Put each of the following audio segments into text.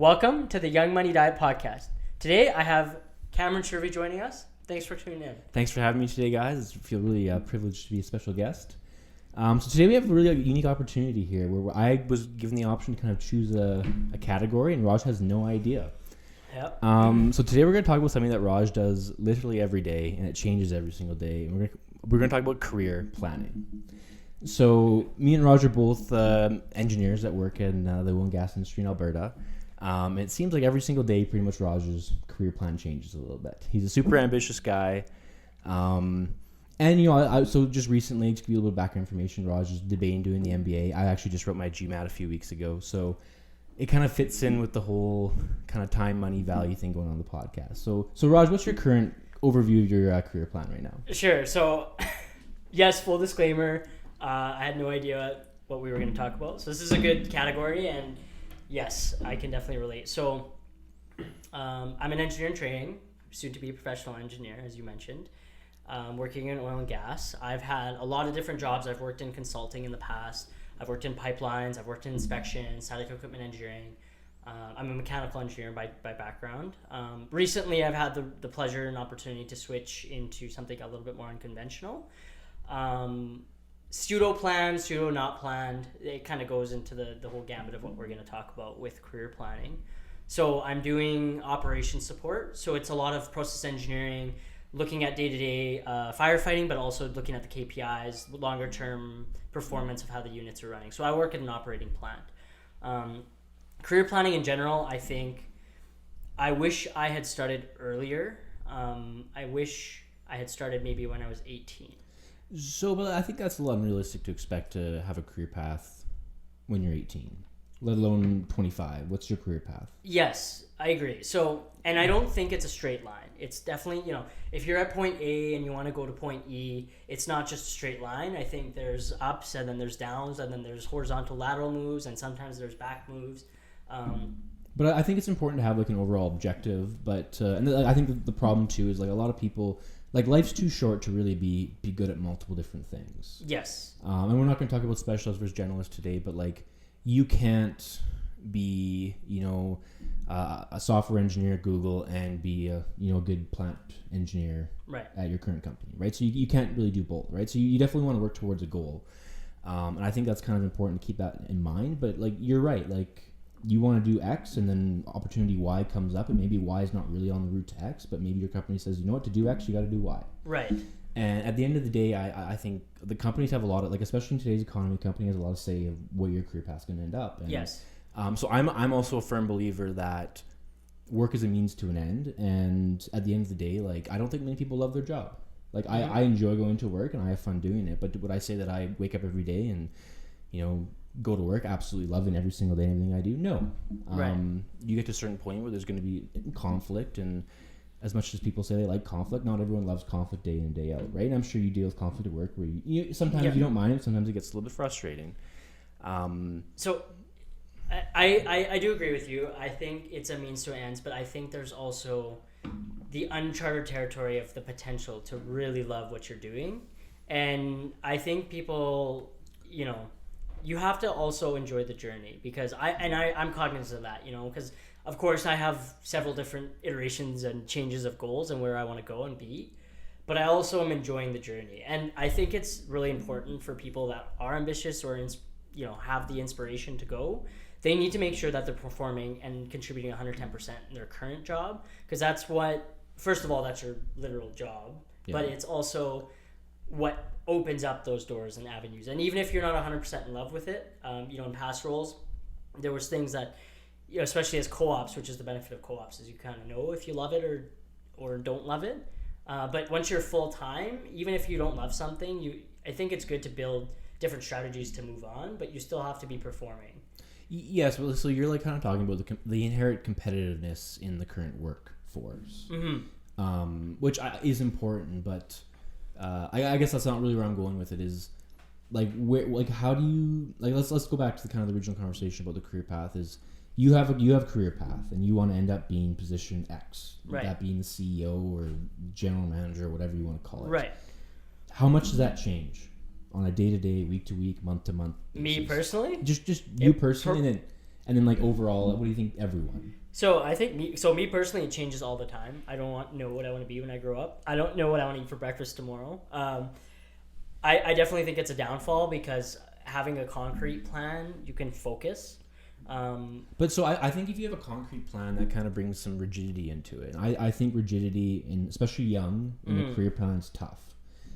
Welcome to the Young Money Diet Podcast. Today I have Cameron Shervey joining us. Thanks for tuning in. Thanks for having me today, guys. I feel really privileged to be a special guest. So today we have a really unique opportunity here where I was given the option to kind of choose a category, and Raj has no idea. Yep. So today we're going to talk about something that Raj does literally every day, and it changes every single day. And we're going to talk about career planning. So me and Raj are both engineers that work in the oil and gas industry in Alberta. It seems like every single day, pretty much Raj's career plan changes a little bit. He's a super ambitious guy. And, so just recently, to give you a little background information, Raj is debating doing the MBA. I actually just wrote my GMAT a few weeks ago. So it kind of fits in with the whole kind of time, money, value thing going on the podcast. So Raj, what's your current overview of your career plan right now? Sure. So, yes, full disclaimer, I had no idea what we were going to talk about. So this is a good category, and yes, I can definitely relate. So I'm an engineer in training, soon to be a professional engineer, as you mentioned, working in oil and gas. I've had a lot of different jobs. I've worked in consulting in the past. I've worked in pipelines. I've worked in inspection, static equipment engineering. I'm a mechanical engineer by background. Recently, I've had the pleasure and opportunity to switch into something a little bit more unconventional. Pseudo planned, pseudo not planned. It kind of goes into the whole gambit of what we're going to talk about with career planning. So I'm doing operations support. So it's a lot of process engineering, looking at day-to-day firefighting, but also looking at the KPIs, longer-term performance of how the units are running. So I work at an operating plant. Career planning in general, I wish I had started earlier. I wish I had started maybe when I was 18. So, but I think that's a little unrealistic to expect to have a career path when you're 18, let alone 25. What's your career path? Yes, I agree. So, and I don't think it's a straight line. It's definitely, if you're at point A and you want to go to point E, it's not just a straight line. I think there's ups and then there's downs and then there's horizontal lateral moves and sometimes there's back moves. But I think it's important to have like an overall objective. But and I think the problem too is like a lot of people, like life's too short to really be good at multiple different things. Yes. And we're not going to talk about specialist versus generalist today, but like you can't be a software engineer at Google and be a good plant engineer at your current company, right? So you can't really do both, right? So you definitely want to work towards a goal, and I think that's kind of important to keep that in mind. But like you're right, like you want to do X and then opportunity Y comes up, and maybe Y is not really on the route to X, but maybe your company says, you know what, to do X you got to do Y. Right. And at the end of the day, I think the companies have a lot of, like, especially in today's economy, company has a lot of say of where your career path is going to end up. And, yes. So I'm also a firm believer that work is a means to an end. And at the end of the day, like, I don't think many people love their job. Like, mm-hmm. I enjoy going to work and I have fun doing it. But would I say that I wake up every day and, go to work absolutely loving every single day, everything I do? No. Right. You get to a certain point where there's going to be conflict, and as much as people say they like conflict, not everyone loves conflict day in and day out, right? And I'm sure you deal with conflict at work where you sometimes you don't mind it, sometimes it gets a little bit frustrating. So I do agree with you. I think it's a means to ends, but I think there's also the uncharted territory of the potential to really love what you're doing. And I think people, you have to also enjoy the journey, because I'm cognizant of that, because of course I have several different iterations and changes of goals and where I want to go and be, but I also am enjoying the journey. And I think it's really important for people that are ambitious or have the inspiration to go. They need to make sure that they're performing and contributing 110% in their current job, because that's what, first of all, that's your literal job, but it's also what opens up those doors and avenues. And even if you're not 100% in love with it, in past roles, there was things that, especially as co-ops, which is the benefit of co-ops, is you kind of know if you love it or don't love it. But once you're full-time, even if you don't love something, I think it's good to build different strategies to move on, but you still have to be performing. Yes, well, so you're like kind of talking about the inherent competitiveness in the current workforce, mm-hmm. Which is important, but I guess that's not really where I'm going with it. Is how do you let's go back to the kind of the original conversation about the career path. Is you have a career path and you want to end up being position X, right? That being the CEO or general manager or whatever you want to call it, right? How much does that change on a day-to-day, week-to-week, month-to-month basis? Me personally? Just you personally, And then like overall, what do you think everyone? So I think me personally, it changes all the time. I don't know what I want to be when I grow up. I don't know what I want to eat for breakfast tomorrow. I definitely think it's a downfall because having a concrete plan, you can focus. But so I think if you have a concrete plan, that kind of brings some rigidity into it. And I think rigidity, especially young, in a career plan is tough.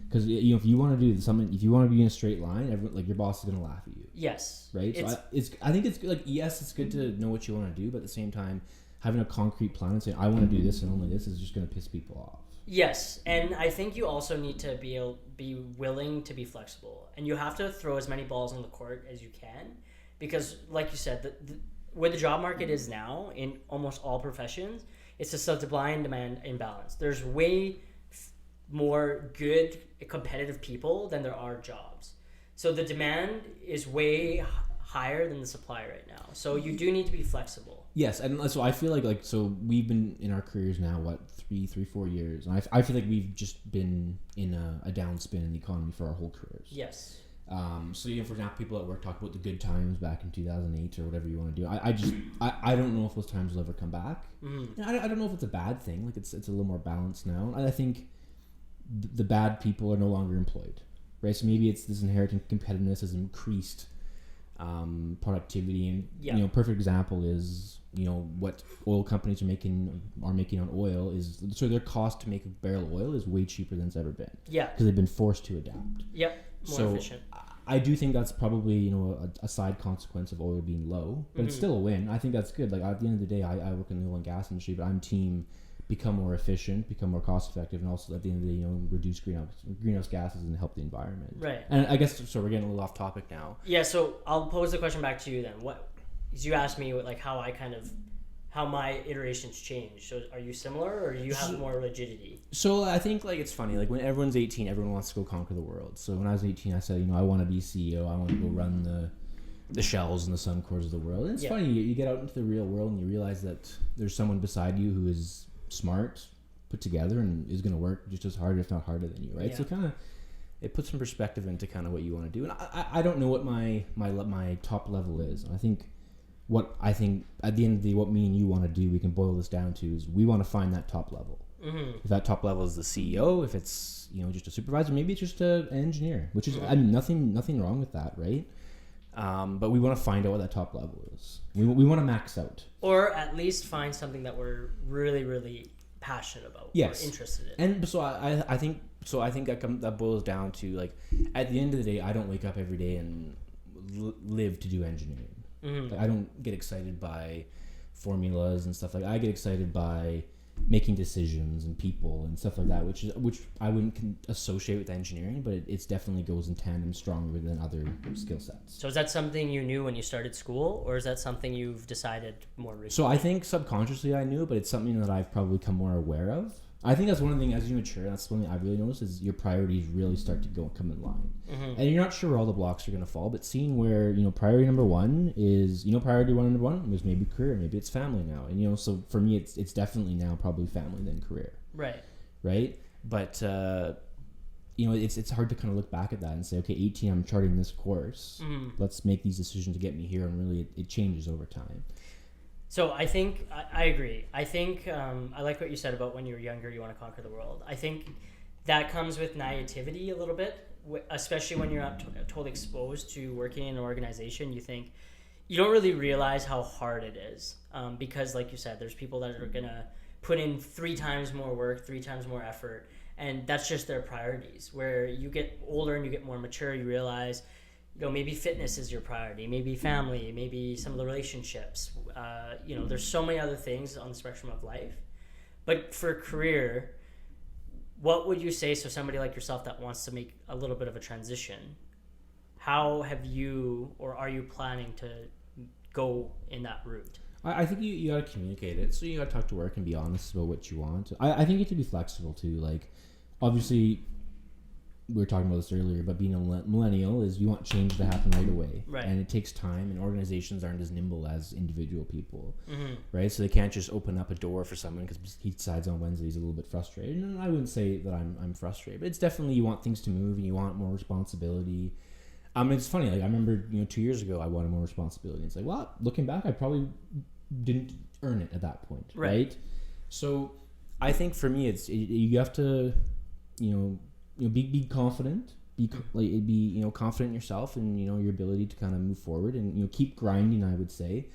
Because if you want to do something, if you want to be in a straight line, everyone, like your boss is going to laugh at you. Yes. Right? So I think it's good, like, yes, it's good to know what you want to do, but at the same time, having a concrete plan and saying, I want to do this and only this is just going to piss people off. Yes, and I think you also need to be willing to be flexible. And you have to throw as many balls on the court as you can. Because, like you said, where the job market is now in almost all professions, it's a supply and demand imbalance. There's way more good, competitive people than there are jobs. So the demand is way higher than the supply right now. So you do need to be flexible. Yes, and so I feel like so we've been in our careers now, 4 years, and I feel like we've just been in a downspin in the economy for our whole careers. Yes. So for example, people at work talk about the good times back in 2008 or whatever you want to do. I don't know if those times will ever come back. Mm-hmm. I don't know if it's a bad thing. Like it's a little more balanced now. And I think the bad people are no longer employed, right? So maybe it's this inherent competitiveness has increased productivity, and perfect example is what oil companies are making on oil is so their cost to make a barrel of oil is way cheaper than it's ever been. Yeah, because they've been forced to adapt. Yep, more efficient. I do think that's probably a side consequence of oil being low, but it's still a win. I think that's good. Like at the end of the day, I work in the oil and gas industry, but I'm team become more efficient, become more cost effective, and also at the end of the day, reduce greenhouse gases and help the environment. Right. And I guess so. We're getting a little off topic now. Yeah. So I'll pose the question back to you then. You asked me like how my iterations change. So are you similar, or do you have more rigidity? So I think like it's funny. Like when everyone's 18, everyone wants to go conquer the world. So when I was 18, I said, I want to be CEO. I want to go run the Shells and the Suncors of the world. And it's funny. You get out into the real world and you realize that there's someone beside you who is smart, put together, and is going to work just as hard, if not harder than you, right? Yeah. So kind of it puts some perspective into kind of what you want to do. And I don't know what my top level is. I think at the end of the day, what me and you want to do, we can boil this down to is we want to find that top level. Mm-hmm. If that top level is the CEO, if it's just a supervisor, maybe it's just an engineer, which is nothing wrong with that, right? But we want to find out what that top level is. We want to max out, or at least find something that we're really, really passionate about. Yes, or interested in. And so I think that boils down to like at the end of the day, I don't wake up every day and live to do engineering. Mm-hmm. Like, I don't get excited by formulas and stuff like that. I get excited by making decisions and people and stuff like that, which I wouldn't associate with engineering, but it's definitely goes in tandem stronger than other skill sets. So is that something you knew when you started school, or is that something you've decided more recently? So I think subconsciously I knew, but it's something that I've probably become more aware of. I think that's one thing as you mature. That's one thing I've really noticed is your priorities really start to come in line, mm-hmm. and you're not sure where all the blocks are going to fall. But seeing where priority number one is priority number one was maybe career, maybe it's family now, and so for me it's definitely now probably family then career. Right. But it's hard to kind of look back at that and say, okay, 18, I'm charting this course. Mm-hmm. Let's make these decisions to get me here, and really it changes over time. So I think I agree. I think I like what you said about when you're younger, you want to conquer the world. I think that comes with naivety a little bit, especially when you're not totally exposed to working in an organization. You don't really realize how hard it is because, like you said, there's people that are going to put in 3 times more work, 3 times more effort, and that's just their priorities. Where you get older and you get more mature, you realize maybe fitness is your priority, maybe family, maybe some of the relationships. There's so many other things on the spectrum of life. But for career, what would you say, so somebody like yourself that wants to make a little bit of a transition, how have you, or are you planning to go in that route? I think you got to communicate it. So you got to talk to work and be honest about what you want. I think you have to be flexible too. Like, obviously, we were talking about this earlier, but being a millennial is you want change to happen right away. Right. And it takes time, and organizations aren't as nimble as individual people. Mm-hmm. Right? So they can't just open up a door for someone because he decides on Wednesday he's a little bit frustrated. And I wouldn't say that I'm frustrated, but it's definitely you want things to move and you want more responsibility. It's funny. Like I remember, 2 years ago, I wanted more responsibility. It's like, well, looking back, I probably didn't earn it at that point, right? So, I think for me, you have to, be confident, be confident in yourself and your ability to kind of move forward and keep grinding. I would say,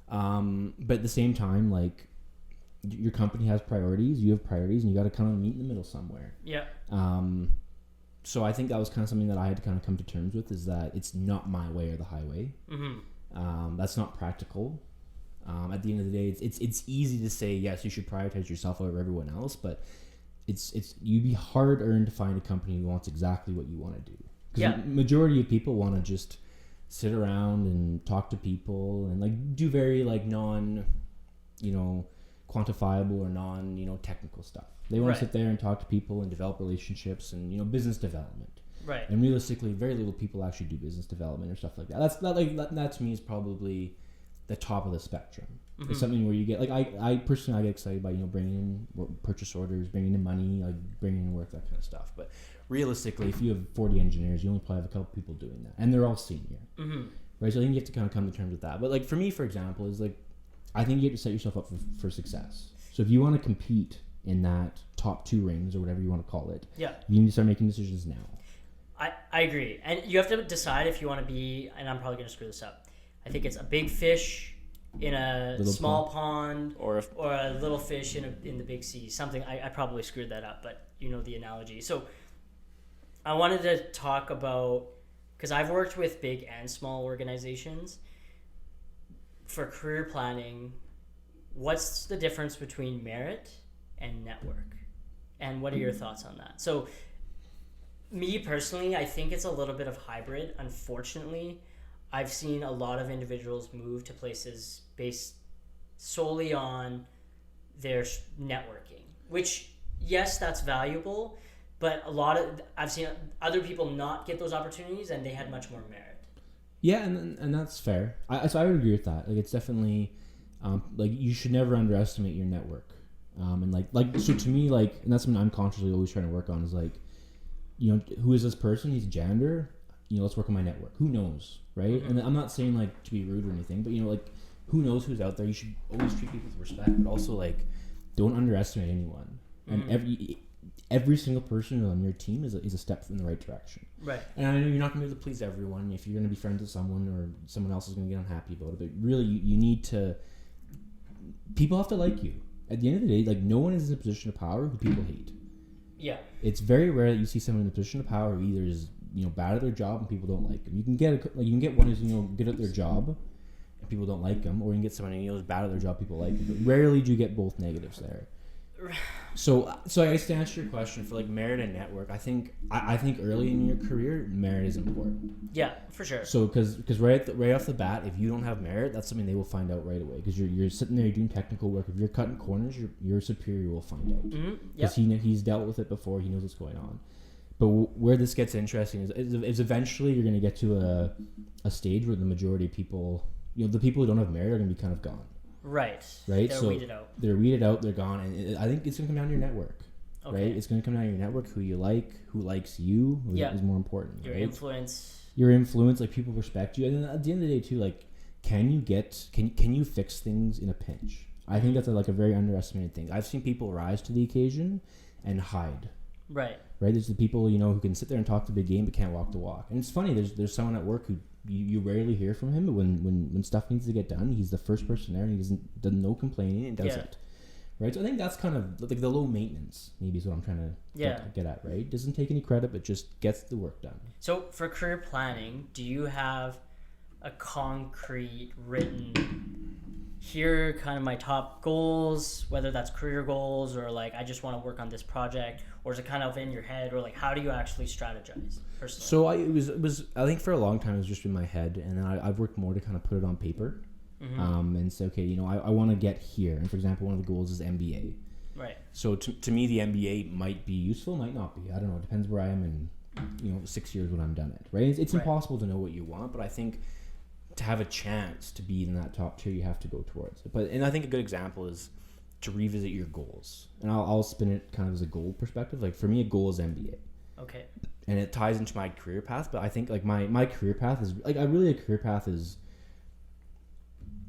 but at the same time, like your company has priorities, you have priorities, and you got to kind of meet in the middle somewhere. Yeah. So I think that was kind of something that I had to kind of come to terms with, is that it's not my way or the highway. That's not practical. At the end of the day, it's easy to say, yes, you should prioritize yourself over everyone else, but you'd be hard earned to find a company who wants exactly what you want to do. Because the majority of people want to just sit around and talk to people and like do very like non, quantifiable or non, technical stuff. They want to sit there and talk to people and develop relationships and business development. Right. And realistically, very little people actually do business development or stuff like that. That to me is probably the top of the spectrum. It's something where you get like I personally I get excited by bringing in purchase orders, bringing in money, like bringing in work, that kind of stuff. But realistically, if you have 40 engineers, you only probably have a couple people doing that, and they're all senior. Right. So I think you have to kind of come to terms with that. But like for me, for example, is like I think you have to set yourself up for success. So if you want to compete in that top 2 rings or whatever you want to call it, you need to start making decisions now. I agree. And you have to decide if you want to be, and I'm probably going to screw this up, I think it's a big fish in a little small pond or a little fish in the big sea. Something, I probably screwed that up, but you know the analogy. So I wanted to talk about, because I've worked with big and small organizations, for career planning, what's the difference between merit and network? And what are your thoughts on that? So me personally, I think it's a little bit of hybrid. Unfortunately, I've seen a lot of individuals move to places based solely on their networking, which, yes, that's valuable, but I've seen other people not get those opportunities and they had much more merit. Yeah, and that's fair. So I would agree with that. Like it's definitely like you should never underestimate your network. And like so to me, like, and that's something I'm consciously always trying to work on, is like, who is this person? He's a janitor. Let's work on my network. Who knows, right? And I'm not saying like to be rude or anything, but like who knows who's out there. You should always treat people with respect, but also like don't underestimate anyone. And every single person on your team is a step in the right direction. Right. And I know you're not going to be able to please everyone. If you're going to be friends with someone, or someone else is going to get unhappy about it, but really you need to. People have to like you. At the end of the day, like no one is in a position of power who people hate. Yeah. It's very rare that you see someone in a position of power who either is bad at their job and people don't like them. You can get one who's good at their job and people don't like them, or you can get someone who's bad at their job, people like them. But rarely do you get both negatives there. So I guess to answer your question, for like merit and network, I think early in your career, merit is important. Yeah, for sure. So because right off the bat, if you don't have merit, that's something they will find out right away. Because you're sitting there, you're doing technical work. If you're cutting corners, your superior will find out. Because he's dealt with it before. He knows what's going on. But where this gets interesting is eventually you're going to get to a stage where the majority of people, the people who don't have merit are going to be kind of gone. Right. They're weeded out. They're weeded out. They're gone, and I think it's going to come down to your network. Okay. Right. It's going to come down to your network. Who you like, who likes you, is more important. Your influence. Your influence, like people respect you, and then at the end of the day too, like can you fix things in a pinch? I think that's a very underestimated thing. I've seen people rise to the occasion and hide. Right. There's the people who can sit there and talk the big game but can't walk the walk. And it's funny. There's someone at work who you rarely hear from him, but when stuff needs to get done, he's the first person there, and he does no complaining and does it. Right. So I think that's kind of like the low maintenance. Maybe is what I'm trying to get at. Right. Doesn't take any credit, but just gets the work done. So for career planning, do you have a concrete written? Here are kind of my top goals, whether that's career goals or like I just want to work on this project, or is it kind of in your head, or like how do you actually strategize personally? So it was I think for a long time it was just in my head, and then I've worked more to kind of put it on paper, and say okay, I want to get here. And for example, one of the goals is MBA. Right. So to me, the MBA might be useful, might not be. I don't know. It depends where I am in 6 years when I'm done it. Right. It's impossible to know what you want, but I think to have a chance to be in that top tier, you have to go towards it. And I think a good example is to revisit your goals. And I'll spin it kind of as a goal perspective. Like for me, a goal is MBA. Okay. and it ties into my career path. But I think like my career path is like a career path is.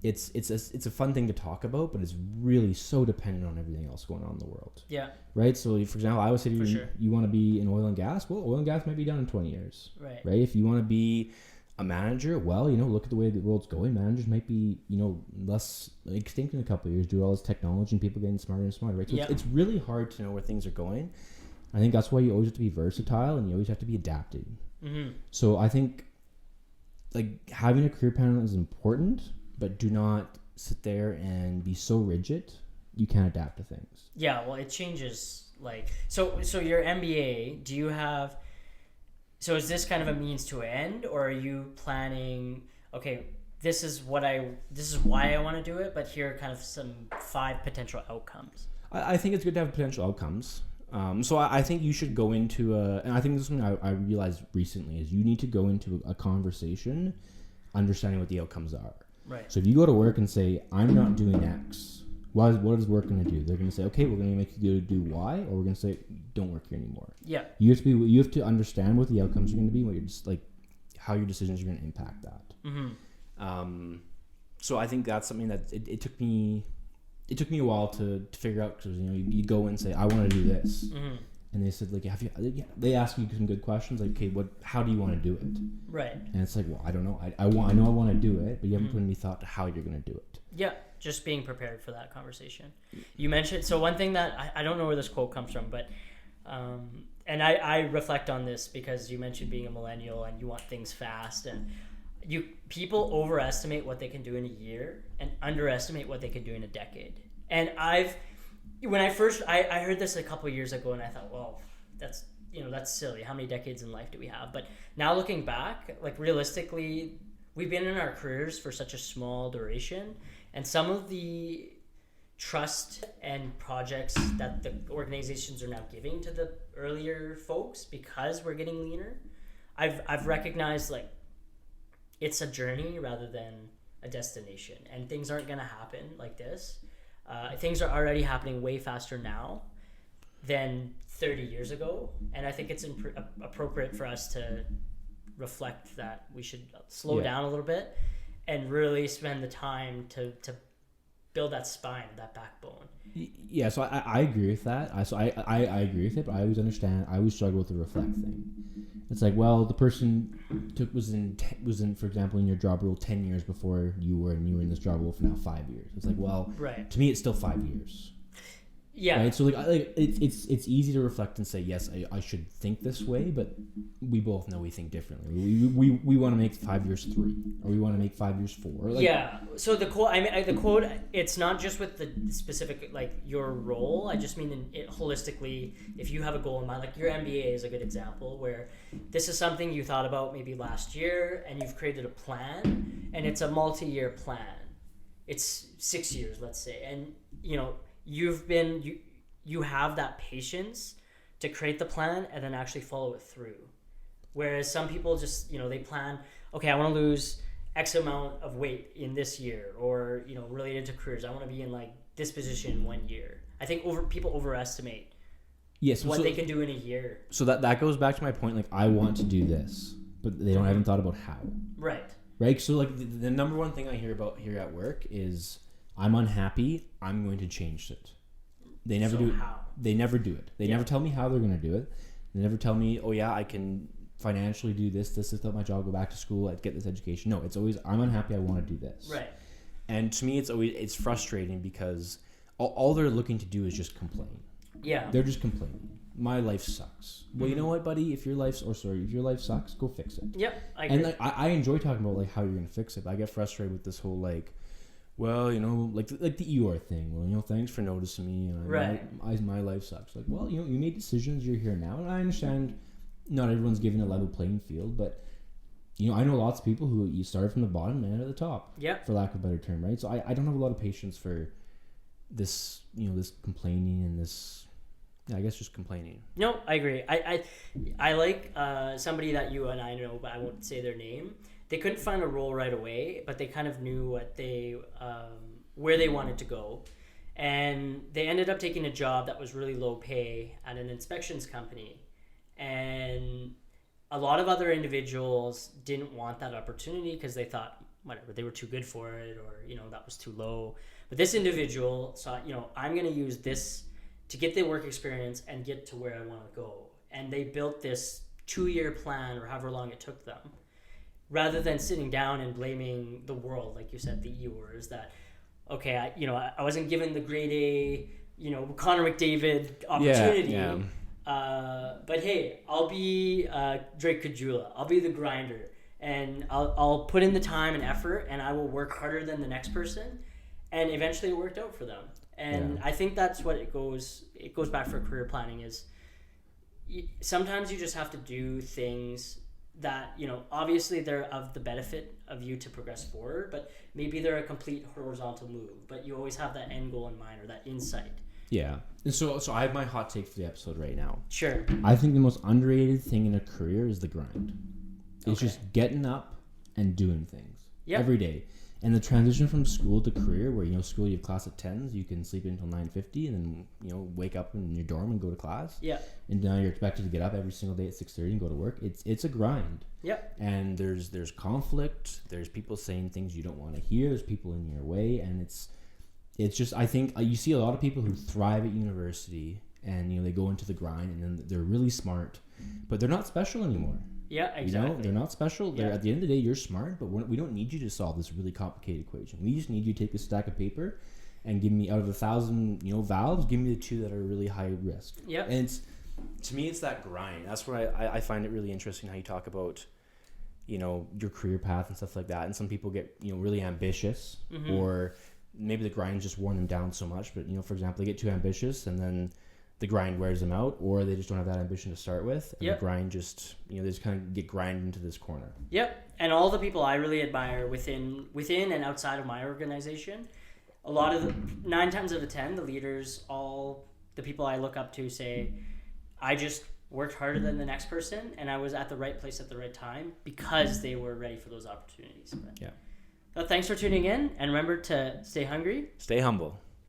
It's a fun thing to talk about, but it's really so dependent on everything else going on in the world. Yeah. Right. So, for example, I would say to you, sure. you want to be in oil and gas. Well, oil and gas might be done in 20 years. Right. Right. If you want to be a manager, well, look at the way the world's going. Managers might be, less extinct in a couple of years due to all this technology and people getting smarter and smarter. Right. So it's really hard to know where things are going. I think that's why you always have to be versatile and you always have to be adapting. Mm-hmm. So I think like having a career plan is important. But do not sit there and be so rigid. You can't adapt to things. Yeah, well, it changes. Like so your MBA. Do you have? So is this kind of a means to an end, or are you planning? Okay, this is why I want to do it. But here are kind of some 5 potential outcomes. I think it's good to have potential outcomes. So I think you should go into and I think this is something I realized recently is you need to go into a conversation, understanding what the outcomes are. Right. So if you go to work and say, I'm not doing X, what is work going to do? They're going to say, okay, we're going to make you do Y, or we're going to say, don't work here anymore. Yeah. You have to understand what the outcomes are going to be, what you're just like, how your decisions are going to impact that. Mm-hmm. So I think that's something that it took me a while to figure out, because you go and say, I want to do this. Mm-hmm. And they said, like, they ask you some good questions, like, okay, how do you want to do it? Right. And it's like, well, I don't know. I know I want to do it, but you haven't put any thought to how you're going to do it. Yeah, just being prepared for that conversation. You mentioned, so one thing that, I don't know where this quote comes from, but, and I reflect on this because you mentioned being a millennial and you want things fast, and people overestimate what they can do in a year and underestimate what they can do in a decade. And when I first I heard this a couple of years ago, and I thought, well, that's silly. How many decades in life do we have? But now looking back, like realistically, we've been in our careers for such a small duration, and some of the trust and projects that the organizations are now giving to the earlier folks, because we're getting leaner, I've recognized like it's a journey rather than a destination, and things aren't going to happen like this. Things are already happening way faster now than 30 years ago, and I think it's appropriate for us to reflect that we should slow down a little bit and really spend the time to build that spine, that backbone. Yeah, so I agree with that. I agree with it, but I always struggle with the reflect thing. It's like, well, the person was in, for example, in your job role 10 years before you were, and you were in this job role for now 5 years. It's like, well, right. To me, it's still 5 years. Yeah. Right. So it's easy to reflect and say, yes, I should think this way, but we both know we think differently. We want to make 5 years 3, or we want to make 5 years 4. Like, yeah. So the quote, it's not just with the specific like your role. I just mean holistically. If you have a goal in mind, like your MBA is a good example where this is something you thought about maybe last year, and you've created a plan, and it's a multi-year plan. It's 6 years, let's say, and you have that patience to create the plan and then actually follow it through. Whereas some people just, they plan, okay, I want to lose X amount of weight in this year, or, related to careers, I want to be in like this position in 1 year. I think people overestimate what they can do in a year. So that goes back to my point, like I want to do this, but they haven't thought about how. Right. So like the number one thing I hear about here at work is, I'm unhappy, I'm going to change it. They never do it. How? They never do it. They never tell me how they're going to do it. They never tell me, oh yeah, I can financially do this without my job, go back to school, I'd get this education. No, it's always, I'm unhappy, I want to do this. Right. And to me, it's frustrating because all they're looking to do is just complain. Yeah. They're just complaining. My life sucks. Well, you know what, buddy? If your life sucks, go fix it. Yep. I agree. And like, I enjoy talking about like how you're going to fix it, but I get frustrated with this whole like, well, like the Eeyore thing. Well, thanks for noticing me. Right. My life sucks. Like, well, you made decisions. You're here now, and I understand. Not everyone's given a level playing field, but I know lots of people who you started from the bottom and ended at the top. Yeah. For lack of a better term, right? So I don't have a lot of patience for this. This complaining and this. Yeah, I guess just complaining. No, I agree. I like somebody that you and I know, but I won't say their name. They couldn't find a role right away, but they kind of knew what where they wanted to go. And they ended up taking a job that was really low pay at an inspections company. And a lot of other individuals didn't want that opportunity because they thought, whatever, they were too good for it, or, you know, that was too low. But this individual saw, you know, I'm going to use this to get the work experience and get to where I want to go. And they built this 2-year plan, or however long it took them, rather than sitting down and blaming the world, like you said, the Eeyores, that, okay, I wasn't given the grade A, you know, Connor McDavid opportunity. Yeah. But hey, I'll be Drake Kajula. I'll be the grinder, and I'll put in the time and effort, and I will work harder than the next person, and eventually it worked out for them. And I think that's what it goes back for career planning is. Sometimes you just have to do things that, you know, obviously they're of the benefit of you to progress forward, but maybe they're a complete horizontal move, but you always have that end goal in mind, or that insight. Yeah. And so I have my hot take for the episode right now. Sure. I think the most underrated thing in a career is the grind. It's just getting up and doing things every day. And the transition from school to career, where, you know, school you have class at 10s, you can sleep until 9:50 and then, you know, wake up in your dorm and go to class. Yeah. And now you're expected to get up every single day at 6:30 and go to work. It's a grind. Yep. And there's conflict. There's people saying things you don't want to hear. There's people in your way, and it's just, I think you see a lot of people who thrive at university, and, you know, they go into the grind, and then they're really smart, but they're not special anymore. Yeah, exactly. You know, they're not special. They're, at the end of the day, you're smart, but we don't need you to solve this really complicated equation. We just need you to take a stack of paper and give me, out of 1,000, you know, valves, give me the 2 that are really high risk. Yeah. And to me, it's that grind. That's where I find it really interesting how you talk about, you know, your career path and stuff like that. And some people get, you know, really ambitious, or maybe the grind just worn them down so much. But, you know, for example, they get too ambitious, and then the grind wears them out, or they just don't have that ambition to start with, and the grind just, you know, they just kind of get grinded into this corner. Yep. And all the people I really admire within and outside of my organization, a lot of 9 times out of 10, the leaders, all the people I look up to say, I just worked harder than the next person, and I was at the right place at the right time because they were ready for those opportunities. But, thanks for tuning in, and remember to stay hungry, stay humble.